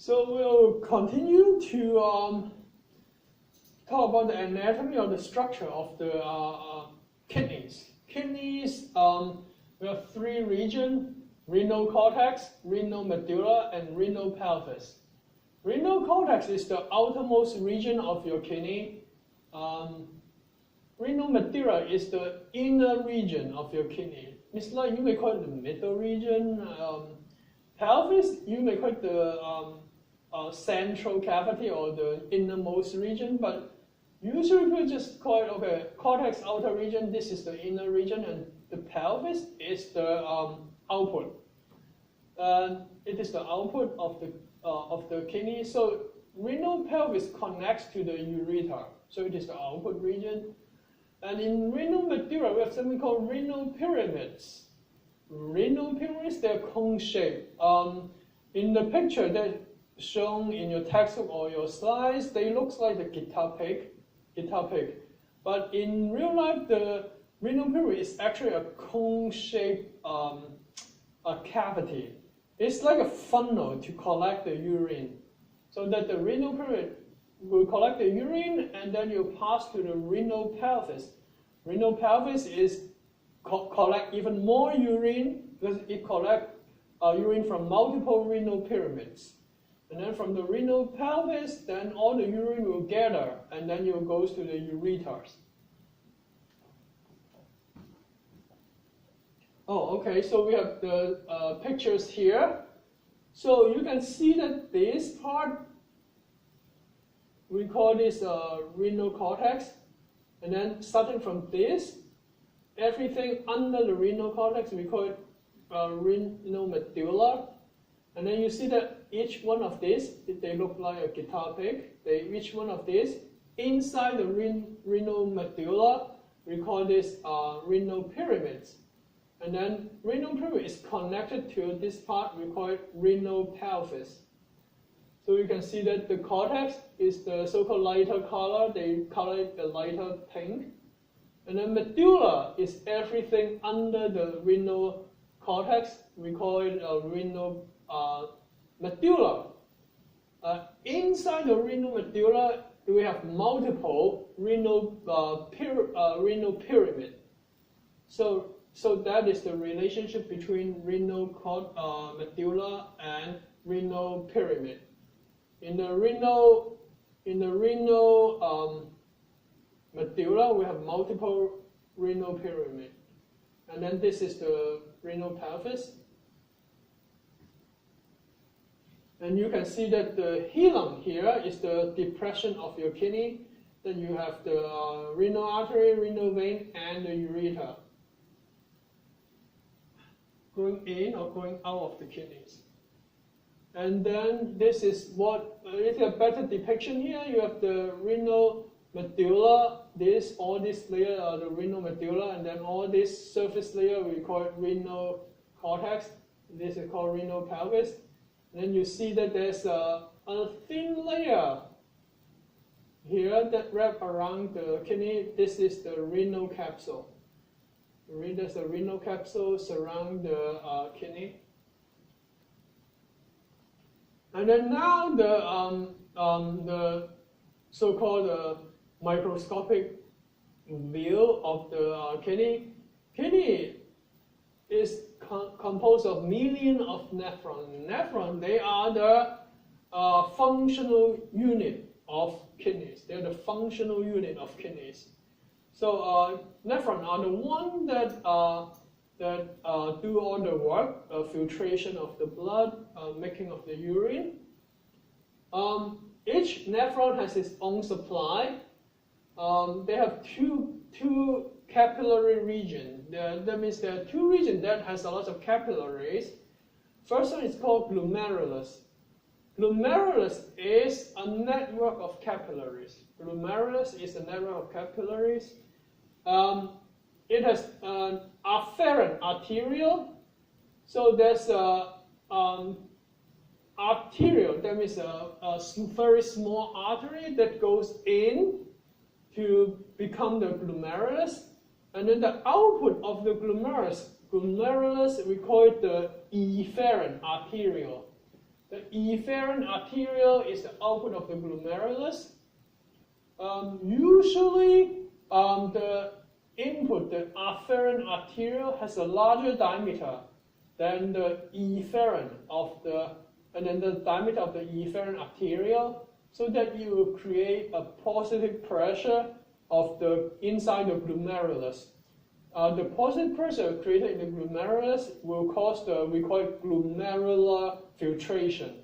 So we'll continue to talk about the anatomy or the structure of the kidneys. Kidneys, we have three regions: renal cortex, renal medulla, and renal pelvis. Renal cortex is the outermost region of your kidney. Renal medulla is the inner region of your kidney. It's like you may call it the middle region. Pelvis, you may call it the central cavity or the innermost region, but usually people just call it, okay, cortex outer region, this is the inner region, and the pelvis is the output. It is the output of the kidney. So renal pelvis connects to the ureter, so it is the output region. And in renal medulla, we have something called renal pyramids. Renal pyramids, they're cone-shaped. In the picture that shown in your textbook or your slides, they look like the guitar pick. But in real life, the renal pyramid is actually a cone-shaped cavity. It's like a funnel to collect the urine. So that the renal pyramid will collect the urine, and then you pass to the renal pelvis. Renal pelvis is collect even more urine because it collects urine from multiple renal pyramids. And then from the renal pelvis, then all the urine will gather, and then it goes to the ureters. Oh, okay, so we have the pictures here. So you can see that this part, we call this renal cortex. And then starting from this, everything under the renal cortex, we call it renal medulla. And then you see that each one of these, they look like a guitar pick. Each one of these, inside the renal medulla, we call this renal pyramids. And then renal pyramid is connected to this part, we call it renal pelvis. So you can see that the cortex is the so-called lighter color. They color it the lighter pink. And then medulla is everything under the renal cortex. We call it a renal medulla. Inside the renal medulla, we have multiple renal pyramid. So that is the relationship between renal medulla and renal pyramid. In the renal medulla, we have multiple renal pyramid, and then this is the renal pelvis. And you can see that the hilum here is the depression of your kidney. Then you have the renal artery, renal vein, and the ureter going in or going out of the kidneys. And then this is what, it's a better depiction here. You have the renal medulla, all this layer are the renal medulla, and then all this surface layer, we call it renal cortex. This is called renal pelvis. And then you see that there's a thin layer here that wraps around the kidney. This is the renal capsule. There's a renal capsule surround the kidney. And then now the so-called microscopic view of the kidney. Kidney is composed of millions of nephrons. Nephrons, they are the functional unit of kidneys. They're the functional unit of kidneys. So nephrons are the ones that do all the work, filtration of the blood, making of the urine. Each nephron has its own supply. They have two capillary regions. That means there are two regions that has a lot of capillaries. First one is called glomerulus. Glomerulus is a network of capillaries. Glomerulus is a network of capillaries. It has an afferent arteriole. So there's a arteriole, that means a very small artery that goes in to become the glomerulus. And then the output of the glomerulus, we call it the efferent arteriole. The efferent arteriole is the output of the glomerulus. Usually, the input, the afferent arteriole, has a larger diameter than the efferent of the, and then the diameter of the efferent arteriole, so that you will create a positive pressure of the inside the glomerulus. The positive pressure created in the glomerulus will cause the, we call it glomerular filtration.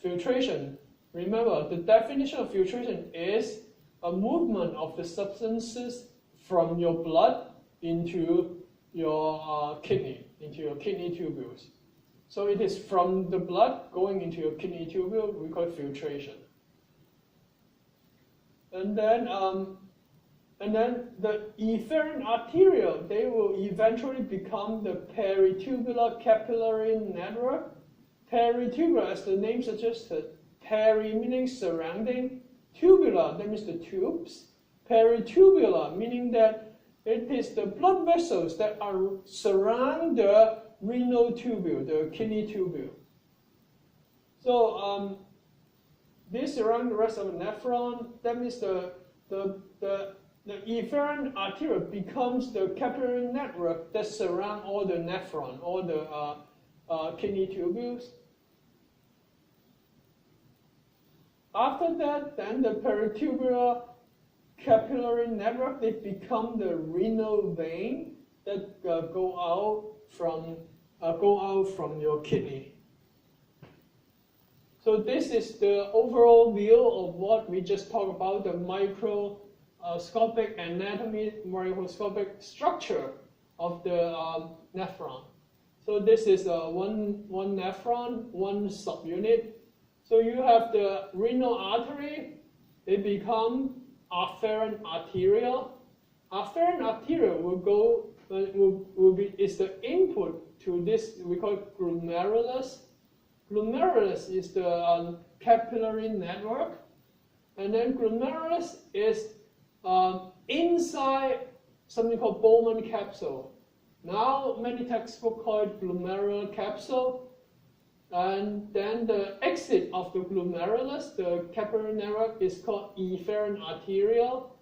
Filtration, remember, the definition of filtration is a movement of the substances from your blood into your kidney, into your kidney tubules. So it is from the blood going into your kidney tubule, we call it filtration. And then the efferent arteriole, they will eventually become the peritubular capillary network. Peritubular, as the name suggested, peri meaning surrounding, tubular, that means the tubes. Peritubular, meaning that it is the blood vessels that are surround the renal tubule, the kidney tubule. So this surround the rest of the nephron. That means the efferent arteriole becomes the capillary network that surround all the nephron, all the kidney tubules. After that, then the peritubular capillary network, they become the renal vein that go out from your kidney. So this is the overall view of what we just talked about, the microscopic anatomy, microscopic structure of the nephron. So this is one nephron, one subunit. So you have the renal artery, they become afferent arteriole. Afferent arteriole is the input to this, we call it glomerulus. Glomerulus is the capillary network, and then glomerulus is inside something called Bowman capsule. Now many textbooks call it glomerular capsule. And then the exit of the glomerulus, the capillary network, is called efferent arteriole.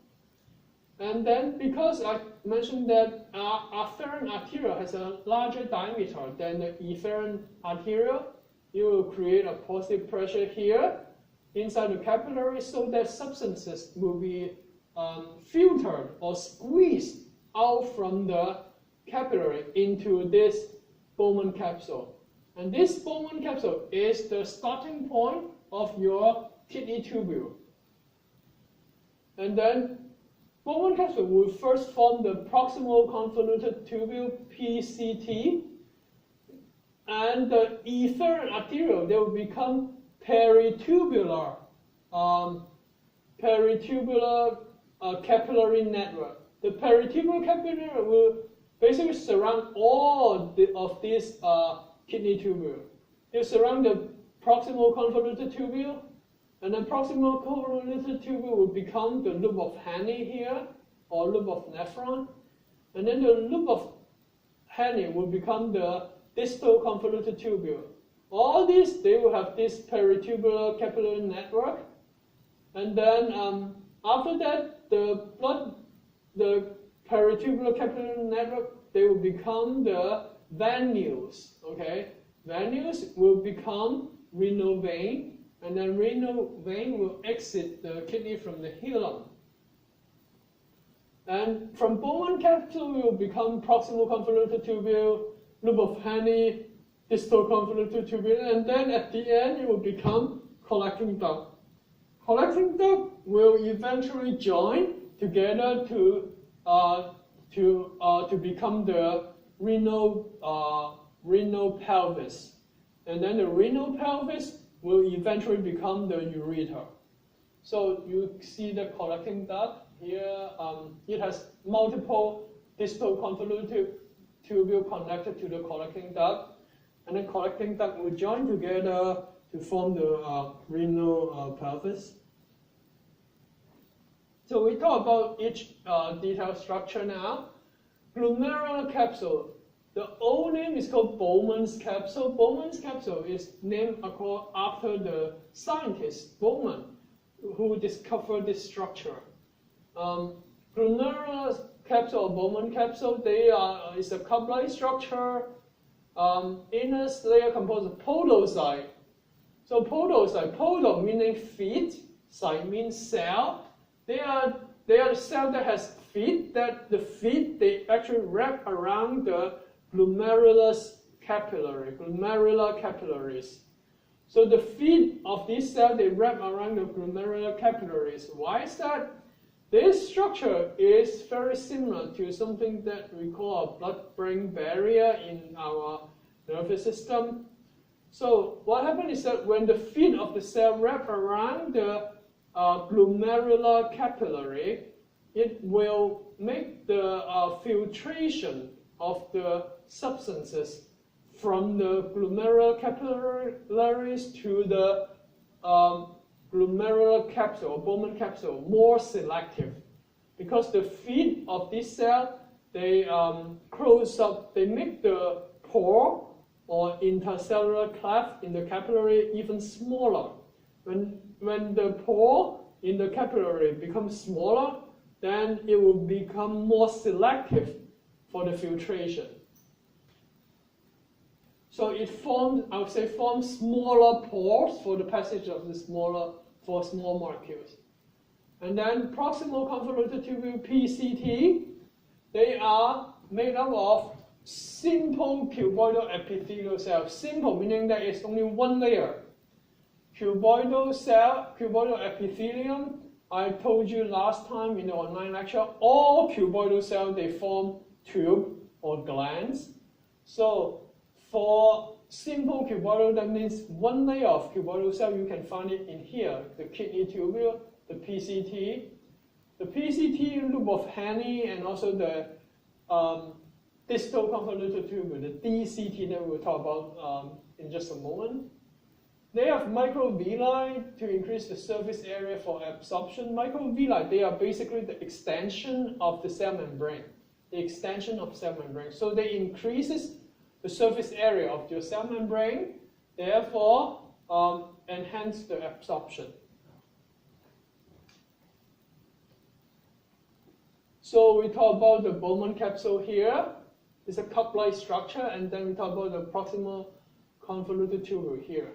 And then because I mentioned that afferent arteriole has a larger diameter than the efferent arteriole, you will create a positive pressure here inside the capillary, so that substances will be filtered or squeezed out from the capillary into this Bowman capsule. And this Bowman capsule is the starting point of your kidney tubule. And then Bowman capsule will first form the proximal convoluted tubule, PCT, and the efferent arteriole, they will become peritubular capillary network. The peritubular capillary network will basically surround all of these kidney tubule. They surround the proximal convoluted tubule, and then proximal convoluted tubule will become the loop of Henle here, or loop of nephron, and then the loop of Henle will become the distal convoluted tubule. All these, they will have this peritubular capillary network, and then after that, the peritubular capillary network, they will become the venules. Okay, venules will become renal vein, and then renal vein will exit the kidney from the hilum. And from Bowman capsule, will become proximal convoluted tubule, loop of Henle, distal convoluted tubule, and then at the end it will become collecting duct. Collecting duct will eventually join together to become the renal pelvis, and then the renal pelvis will eventually become the ureter. So you see the collecting duct here. It has multiple distal convoluted tubule connected to the collecting duct, and then collecting duct will join together to form the renal pelvis. So we talk about each detailed structure now. Glomerular capsule. The old name is called Bowman's capsule. Bowman's capsule is named after the scientist Bowman, who discovered this structure. Glomerular capsule or Bowman capsule, is a cup-like structure. Inner layer composed of podocyte. So podocyte, podo meaning feet, cyte means cell. They are the cell that has feet. That the feet they actually wrap around the glomerular capillaries. So the feet of this cell they wrap around the glomerular capillaries. Why is that? This structure is very similar to something that we call a blood-brain barrier in our nervous system. So what happens is that when the feet of the cell wrap around the glomerular capillary, it will make the filtration of the substances from the glomerular capillaries to the glomerular capsule, or Bowman capsule, more selective. Because the feet of this cell, they close up, they make the pore or intercellular cleft in the capillary even smaller. When the pore in the capillary becomes smaller, then it will become more selective for the filtration. So it forms, I would say, forms smaller pores for the passage of the small molecules. And then proximal convoluted tubule PCT, they are made up of simple cuboidal epithelial cells. Simple meaning that it's only one layer. Cuboidal epithelium, I told you last time in the online lecture, all cuboidal cells, they form tube or glands. So for simple cuboidal, that means one layer of cuboidal cell, you can find it in here, the kidney tubule, the PCT. The PCT loop of Henle and also the distal convoluted tubule, the DCT that we'll talk about in just a moment. They have microvilli to increase the surface area for absorption. Microvilli, they are basically the extension of the cell membrane. So they increases the surface area of your cell membrane, therefore enhance the absorption. So we talk about the Bowman capsule here. It's a cup-like structure, and then we talk about the proximal convoluted tubule here.